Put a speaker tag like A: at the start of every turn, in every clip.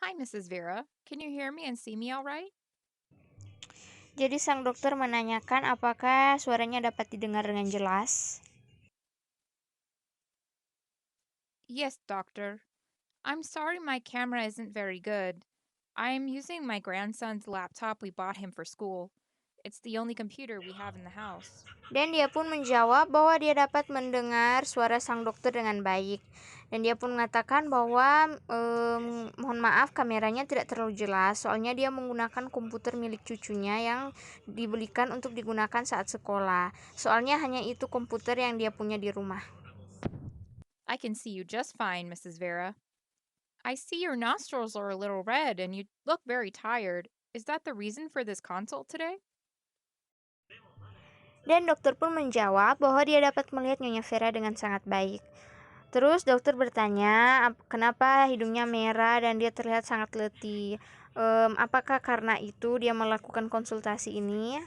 A: Hi, Mrs. Vera. Can you hear me and see me all right?
B: Jadi sang dokter menanyakan apakah suaranya dapat didengar dengan jelas.
A: Yes, doctor. I'm sorry my camera isn't very good. I'm using my grandson's laptop we bought him for school. It's the only computer we have in the house.
B: Dan dia pun menjawab bahwa dia dapat mendengar suara sang dokter dengan baik. Dan dia pun mengatakan bahwa mohon maaf kameranya tidak terlalu jelas, soalnya dia menggunakan komputer milik cucunya yang dibelikan untuk digunakan saat sekolah. Soalnya hanya itu komputer yang dia punya di rumah.
A: I can see you just fine, Mrs. Vera. I see your nostrils are a little red and you look very tired. Is that the reason for this consult today?
B: Dan dokter pun menjawab bahwa dia dapat melihat Nyonya Vera dengan sangat baik. Terus dokter bertanya, kenapa hidungnya merah dan dia terlihat sangat letih. Apakah karena itu dia melakukan konsultasi ini?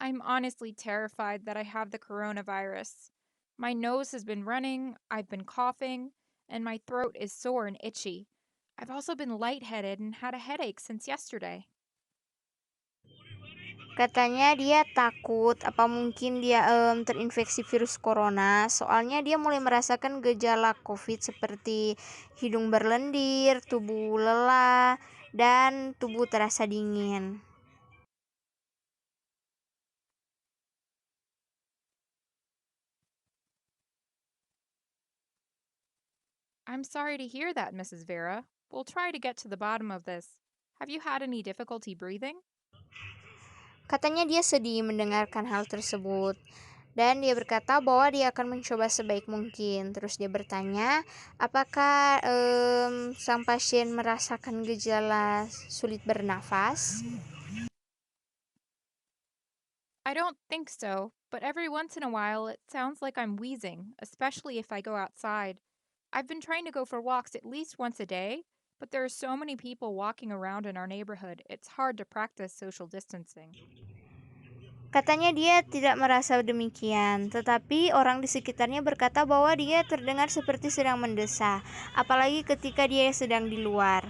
A: I'm honestly terrified that I have the coronavirus. My nose has been running, I've been coughing, and my throat is sore and itchy. I've also been lightheaded and had a headache since yesterday.
B: Katanya dia takut apa mungkin dia terinfeksi virus corona. Soalnya dia mulai merasakan gejala COVID seperti hidung berlendir, tubuh lelah, dan tubuh terasa dingin.
A: I'm sorry to hear that, Mrs. Vera. We'll try to get to the bottom of this. Have you had any difficulty breathing?
B: Katanya dia sedih mendengarkan hal tersebut. Dan dia berkata bahwa dia akan mencoba sebaik mungkin. Terus dia bertanya, apakah sang pasien merasakan gejala sulit bernafas?
A: I don't think so, but every once in a while it sounds like I'm wheezing, especially if I go outside. I've been trying to go for walks at least once a day, but there are so many people walking around in our neighborhood, it's hard to practice social distancing.
B: Katanya dia tidak merasa demikian, tetapi orang di sekitarnya berkata bahwa dia terdengar seperti sedang mendesah, apalagi ketika dia sedang di luar.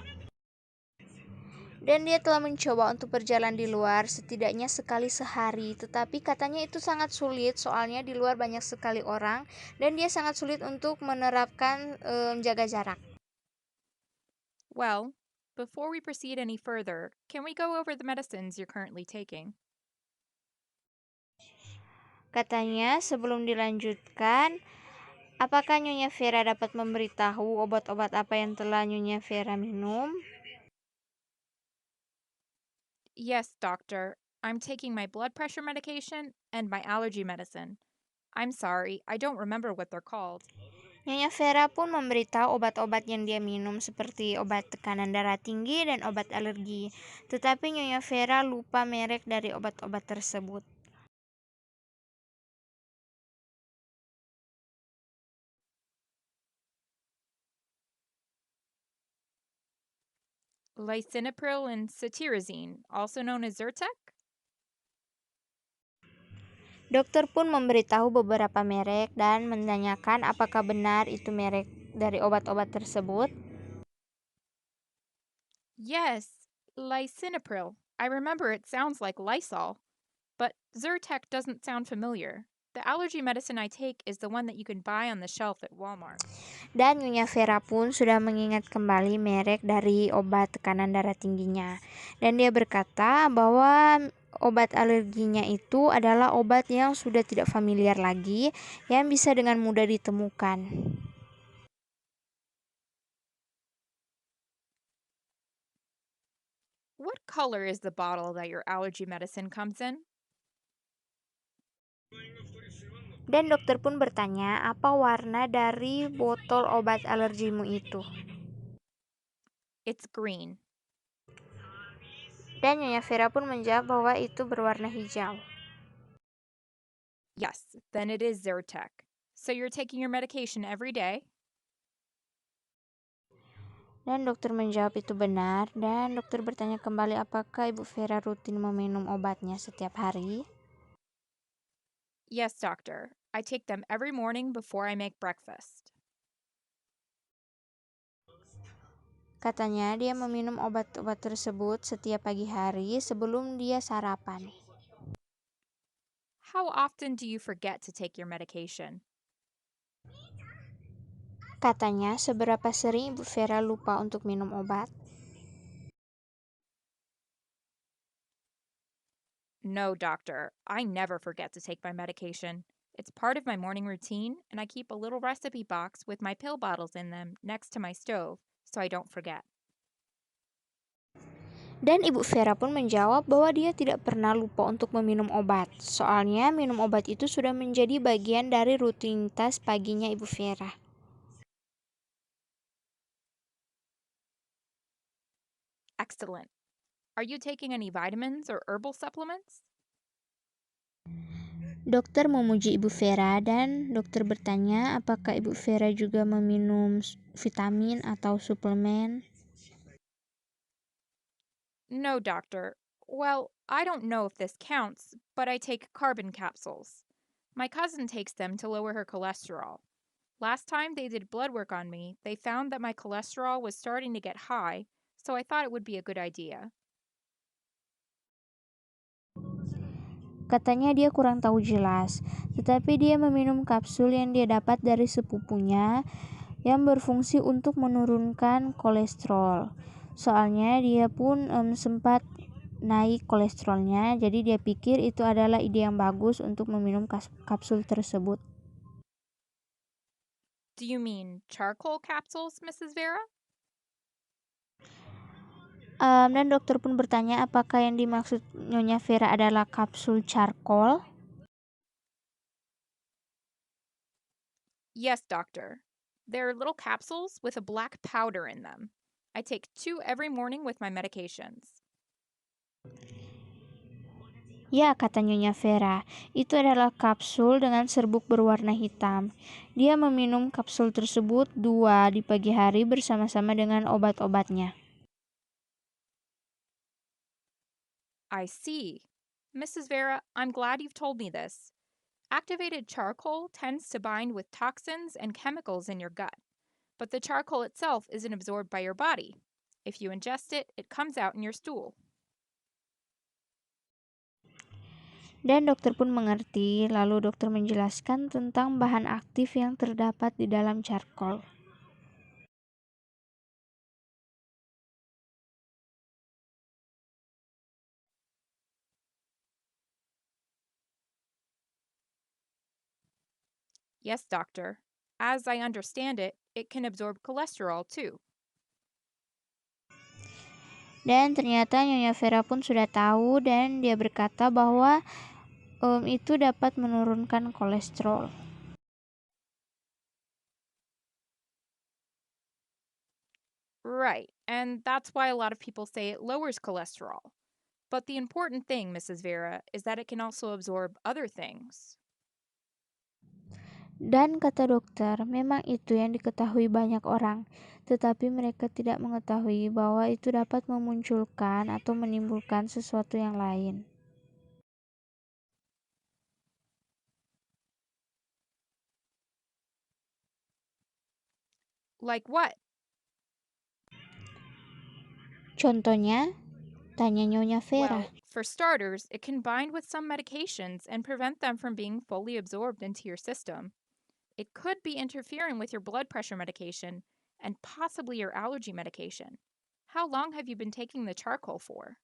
B: Dan dia telah mencoba untuk berjalan di luar setidaknya sekali sehari, tetapi katanya itu sangat sulit soalnya di luar banyak sekali orang dan dia sangat sulit untuk menerapkan jaga jarak.
A: Well, before we proceed any further, can we go over the medicines you're currently taking?
B: Katanya sebelum dilanjutkan, apakah Nyonya Vera dapat memberitahu obat-obat apa yang telah Nyonya Vera minum?
A: Yes, doctor. I'm taking my blood pressure medication and my allergy medicine. I'm sorry, I don't remember what they're called.
B: Nyonya Vera pun memberitahu obat-obat yang dia minum seperti obat tekanan darah tinggi dan obat alergi. Tetapi Nyonya Vera lupa merek dari obat-obat tersebut.
A: Lisinopril and cetirizine, also known as Zyrtec?
B: Dokter pun memberitahu beberapa merek dan menanyakan apakah benar itu merek dari obat-obat tersebut.
A: Yes, lisinopril. I remember it sounds like Lysol, but Zyrtec doesn't sound familiar. The allergy medicine I take is the one that you can buy on the shelf at Walmart.
B: Dan Nyonya Vera pun sudah mengingat kembali merek dari obat tekanan darah tingginya. Dan dia berkata bahwa obat alerginya itu adalah obat yang sudah tidak familiar lagi, yang bisa dengan mudah ditemukan.
A: What color is the bottle that your allergy medicine comes in?
B: Dan dokter pun bertanya, apa warna dari botol obat alergimu itu?
A: It's green.
B: Dan Nyonya Vera pun menjawab bahwa itu berwarna hijau.
A: Yes, then it is Zyrtec. So you're taking your medication every day?
B: Dan dokter menjawab itu benar, dan dokter bertanya kembali apakah Ibu Vera rutin meminum obatnya setiap hari.
A: Yes, doctor. I take them every morning before I make breakfast.
B: Katanya dia meminum obat-obat tersebut setiap pagi hari sebelum dia sarapan.
A: How often do you forget to take your medication?
B: Katanya seberapa sering Ibu Vera lupa untuk minum obat?
A: No, doctor. I never forget to take my medication. It's part of my morning routine, and I keep a little recipe box with my pill bottles in them next to my stove so I don't forget.
B: Dan Ibu Vera pun menjawab bahwa dia tidak pernah lupa untuk meminum obat. Soalnya minum obat itu sudah menjadi bagian dari rutinitas paginya Ibu Vera.
A: Excellent. Are you taking any vitamins or herbal supplements?
B: Dokter memuji Ibu Vera dan dokter bertanya apakah Ibu Vera juga meminum vitamin atau suplemen.
A: No, doctor. Well, I don't know if this counts, but I take carbon capsules. My cousin takes them to lower her cholesterol. Last time they did blood work on me, they found that my cholesterol was starting to get high, so I thought it would be a good idea.
B: Katanya dia kurang tahu jelas, tetapi dia meminum kapsul yang dia dapat dari sepupunya yang berfungsi untuk menurunkan kolesterol. Soalnya dia pun sempat naik kolesterolnya, jadi dia pikir itu adalah ide yang bagus untuk meminum kapsul tersebut.
A: Do you mean charcoal capsules, Mrs. Vera?
B: Dan dokter pun bertanya apakah yang dimaksud Nyonya Vera adalah kapsul charcoal.
A: Yes, doctor. They're little capsules with a black powder in them. I take 2 every morning with my medications.
B: Ya, kata Nyonya Vera, itu adalah kapsul dengan serbuk berwarna hitam. Dia meminum kapsul tersebut 2 di pagi hari bersama-sama dengan obat-obatnya.
A: I see. Mrs. Vera, I'm glad you've told me this. Activated charcoal tends to bind with toxins and chemicals in your gut, but the charcoal itself isn't absorbed by your body. If you ingest it, it comes out in your stool.
B: Dan dokter pun mengerti, lalu dokter menjelaskan tentang bahan aktif yang terdapat di dalam charcoal.
A: Yes, doctor. As I understand it, it can absorb cholesterol too.
B: Dan ternyata Nyonya Vera pun sudah tahu dan dia berkata bahwa itu dapat menurunkan kolesterol.
A: Right, and that's why a lot of people say it lowers cholesterol. But the important thing, Mrs. Vera, is that it can also absorb other things.
B: Dan kata dokter, memang itu yang diketahui banyak orang, tetapi mereka tidak mengetahui bahwa itu dapat memunculkan atau menimbulkan sesuatu yang lain.
A: Like what?
B: Contohnya, tanya Nyonya Vera.
A: Well, for starters, it can bind with some medications and prevent them from being fully absorbed into your system. It could be interfering with your blood pressure medication and possibly your allergy medication. How long have you been taking the charcoal for?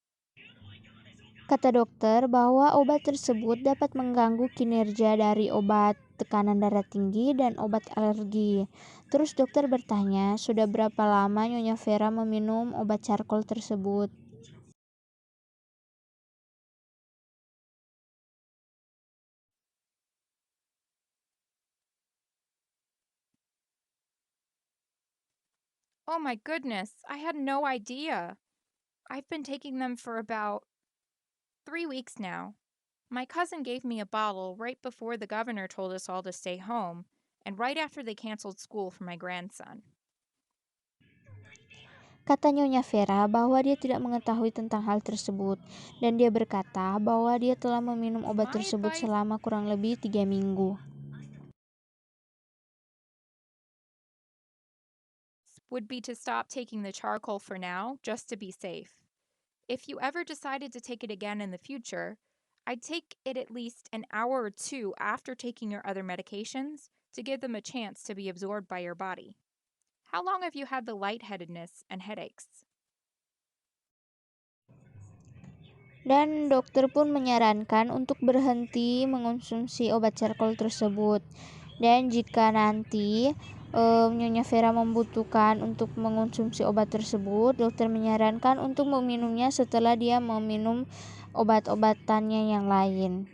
B: Kata dokter bahwa obat tersebut dapat mengganggu kinerja dari obat tekanan darah tinggi dan obat alergi. Terus dokter bertanya, sudah berapa lama Nyonya Vera meminum obat charcoal tersebut?
A: Oh my goodness, I had no idea. I've been taking them for about 3 weeks now. My cousin gave me a bottle right before the governor told us all to stay home, and right after they canceled school for my grandson.
B: Kata Nyonya Vera bahwa dia tidak mengetahui tentang hal tersebut, dan dia berkata bahwa dia telah meminum obat
A: My
B: tersebut
A: advice
B: selama kurang lebih 3 minggu.
A: would be to stop taking the charcoal for now, just to be safe. If you ever decided to take it again in the future, I'd take it at least an hour or two after taking your other medications to give them a chance to be absorbed by your body. How long have you had the lightheadedness and headaches?
B: Dan dokter pun menyarankan untuk berhenti mengonsumsi obat charcoal tersebut. Dan jika nanti Nyonya Vera membutuhkan untuk mengonsumsi obat tersebut, dokter menyarankan untuk meminumnya setelah dia meminum obat-obatannya yang lain.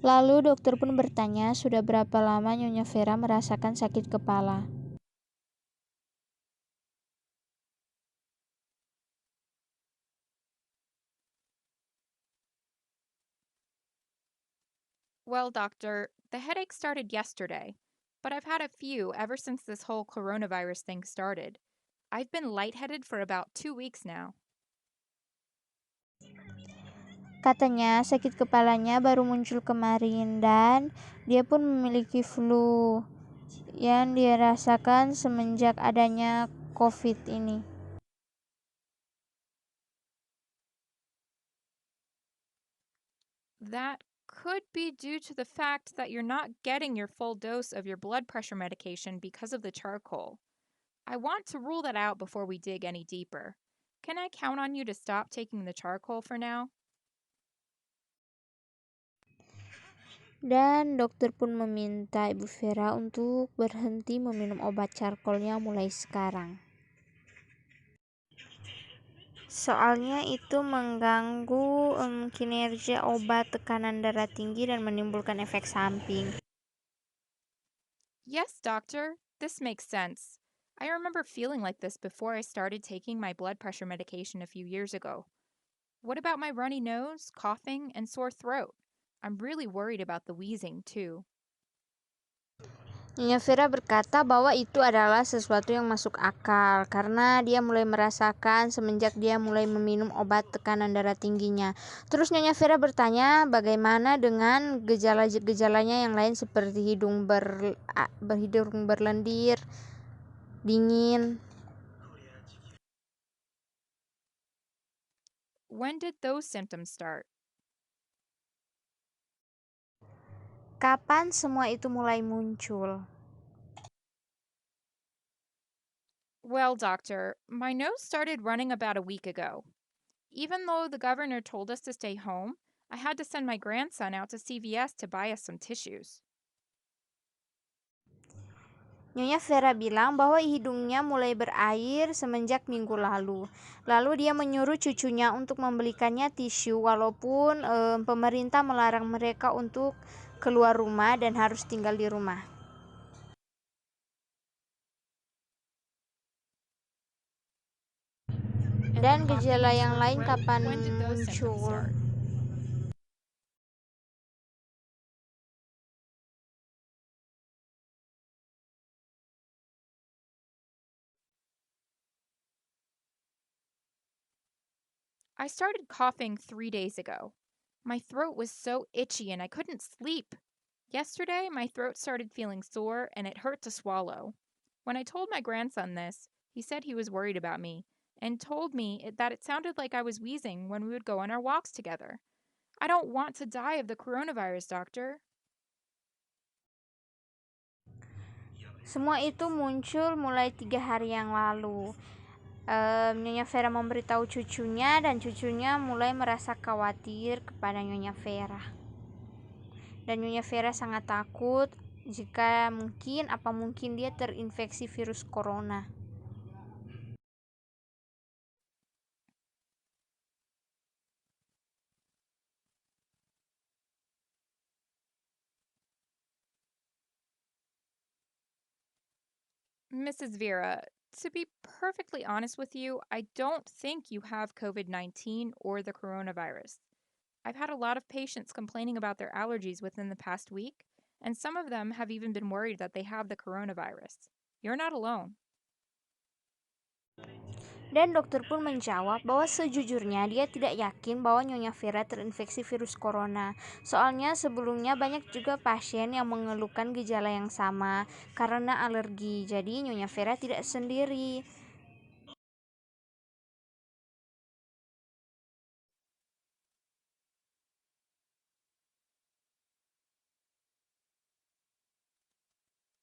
B: Lalu dokter pun bertanya, sudah berapa lama Nyonya Vera merasakan sakit kepala?
A: Well, doctor, the headache started yesterday, but I've had a few ever since this whole coronavirus thing started. I've been lightheaded for about 2 weeks now.
B: Katanya sakit kepalanya baru muncul kemarin dan dia pun memiliki flu yang dirasakan semenjak adanya COVID ini.
A: That could be due to the fact that you're not getting your full dose of your blood pressure medication because of the charcoal. I want to rule that out before we dig any deeper. Can I count on you to stop taking the charcoal for now?
B: Dan dokter pun meminta Ibu Vera untuk berhenti meminum obat charcoalnya mulai sekarang. Soalnya itu mengganggu kinerja obat tekanan darah tinggi dan menimbulkan efek samping.
A: Yes, doctor. This makes sense. I remember feeling like this before I started taking my blood pressure medication a few years ago. What about my runny nose, coughing, and sore throat? I'm really worried about the wheezing, too.
B: Nyonya Vera berkata bahwa itu adalah sesuatu yang masuk akal karena dia mulai merasakan semenjak dia mulai meminum obat tekanan darah tingginya. Terus Nyonya Vera bertanya bagaimana dengan gejala-gejalanya yang lain seperti hidung berlendir, dingin.
A: When did those symptoms start?
B: Kapan semua itu mulai muncul?
A: Well, doctor, my nose started running about a week ago. Even though the governor told us to stay home, I had to send my grandson out to CVS to buy us some tissues.
B: Nyonya Vera bilang bahwa hidungnya mulai berair semenjak minggu lalu. Lalu dia menyuruh cucunya untuk membelikannya tisu walaupun pemerintah melarang mereka untuk keluar rumah dan harus tinggal di rumah.
A: And the
B: Dan
A: coughing
B: gejala
A: and
B: yang
A: sore
B: lain
A: throat?
B: kapan
A: When did those symptoms
B: muncul?
A: start? I started coughing 3 days ago. My throat was so itchy and I couldn't sleep. Yesterday, my throat started feeling sore and it hurt to swallow. When I told my grandson this, he said he was worried about me and told me that it sounded like I was wheezing when we would go on our walks together. I don't want to die of the coronavirus, doctor.
B: Semua itu muncul mulai 3 hari yang lalu. Nyonya Vera memberitahu cucunya dan cucunya mulai merasa khawatir kepada Nyonya Vera. Dan Nyonya Vera sangat takut jika mungkin dia terinfeksi virus corona.
A: Mrs. Vera, to be perfectly honest with you, I don't think you have COVID 19 or the coronavirus. I've had a lot of patients complaining about their allergies within the past week, and some of them have even been worried that they have the coronavirus. You're not alone.
B: Dan dokter pun menjawab bahwa sejujurnya dia tidak yakin bahwa Nyonya Vera terinfeksi virus corona. Soalnya sebelumnya banyak juga pasien yang mengeluhkan gejala yang sama karena alergi. Jadi Nyonya Vera tidak sendiri.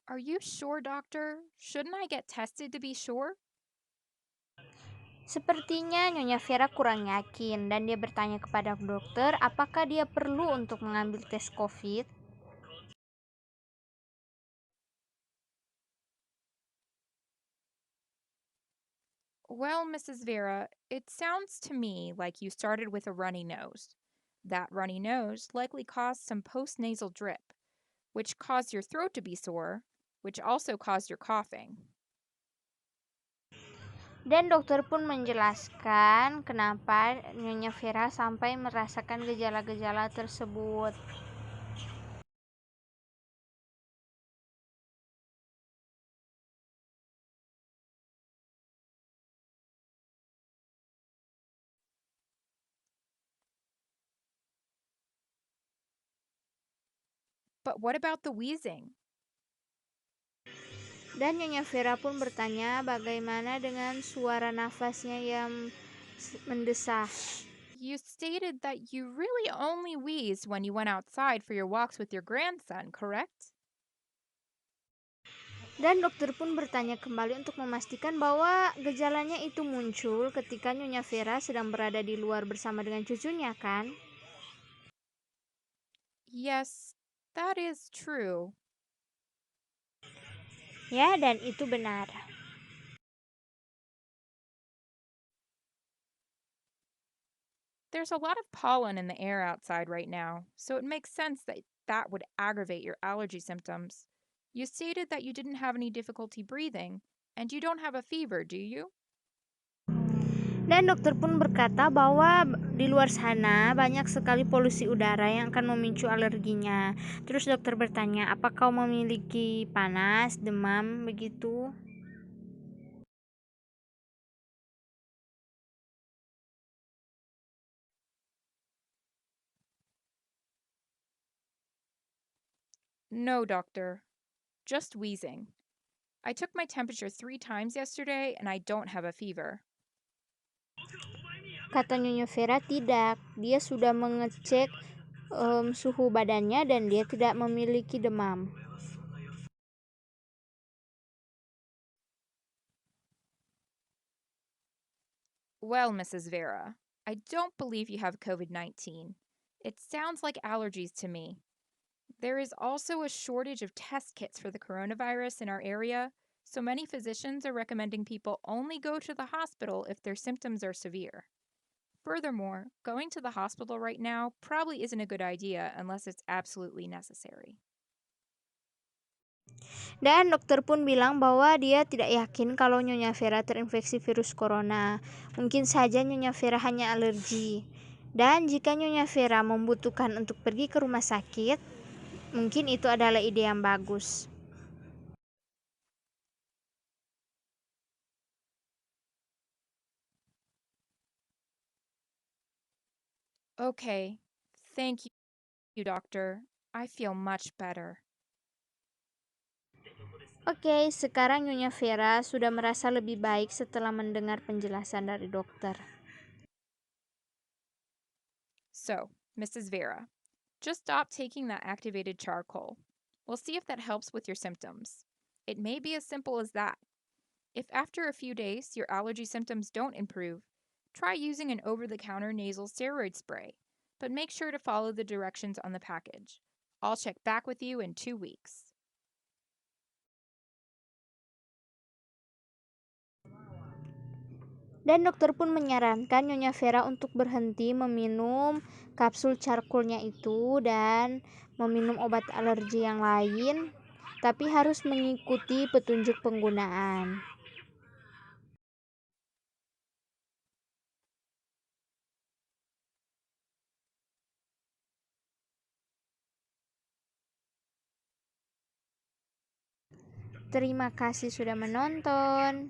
A: Are you sure, doctor? Shouldn't I get tested to be sure?
B: Sepertinya Nyonya Vera kurang yakin dan dia bertanya kepada dokter apakah dia perlu untuk mengambil tes COVID.
A: Well, Mrs. Vera, it sounds to me like you started with a runny nose. That runny nose likely caused some postnasal drip, which caused your throat to be sore, which also caused your coughing.
B: Dan dokter pun menjelaskan kenapa Nyonya Vera sampai merasakan gejala-gejala tersebut.
A: But what about the wheezing?
B: Dan Nyonya Vera pun bertanya bagaimana dengan suara nafasnya yang mendesah.
A: You stated that you really only wheezed when you went outside for your walks with your grandson, correct?
B: Dan dokter pun bertanya kembali untuk memastikan bahwa gejalanya itu muncul ketika Nyonya Vera sedang berada di luar bersama dengan cucunya, kan?
A: Yes, that is true.
B: Ya, dan itu benar.
A: There's a lot of pollen in the air outside right now, so it makes sense that that would aggravate your allergy symptoms. You stated that you didn't have any difficulty breathing, and you don't have a fever, do you?
B: Dan dokter pun berkata bahwa di luar sana banyak sekali polusi udara yang akan memicu alerginya. Terus dokter bertanya, "Apa kau memiliki panas, demam, begitu?"
A: No, doctor. Just wheezing. I took my temperature 3 times yesterday, and I don't have a fever.
B: Kata Nyonya Vera, tidak. Dia sudah mengecek suhu badannya dan dia tidak memiliki demam.
A: Well, Mrs. Vera, I don't believe you have COVID 19. It sounds like allergies to me. There is also a shortage of test kits for the coronavirus in our area, so many physicians are recommending people only go to the hospital if their symptoms are severe. Furthermore, going to the hospital right now probably isn't a good idea unless it's absolutely necessary.
B: Dan dokter pun bilang bahwa dia tidak yakin kalau Nyonya Vera terinfeksi virus corona. Mungkin saja Nyonya Vera hanya alergi. Dan jika Nyonya Vera membutuhkan untuk pergi ke rumah sakit, mungkin itu adalah ide yang bagus.
A: Okay, thank you, doctor. I feel much better.
B: Oke, sekarang Nyonya Vera sudah merasa lebih baik setelah mendengar penjelasan dari dokter.
A: So, Mrs. Vera, just stop taking that activated charcoal. We'll see if that helps with your symptoms. It may be as simple as that. If after a few days your allergy symptoms don't improve, try using an over the counter nasal steroid spray, but make sure to follow the directions on the package. I'll check back with you in 2 weeks.
B: Dan dokter pun menyarankan Nyonya Vera untuk berhenti meminum kapsul charcoalnya itu dan meminum obat alergi yang lain, tapi harus mengikuti petunjuk penggunaan. Terima kasih sudah menonton.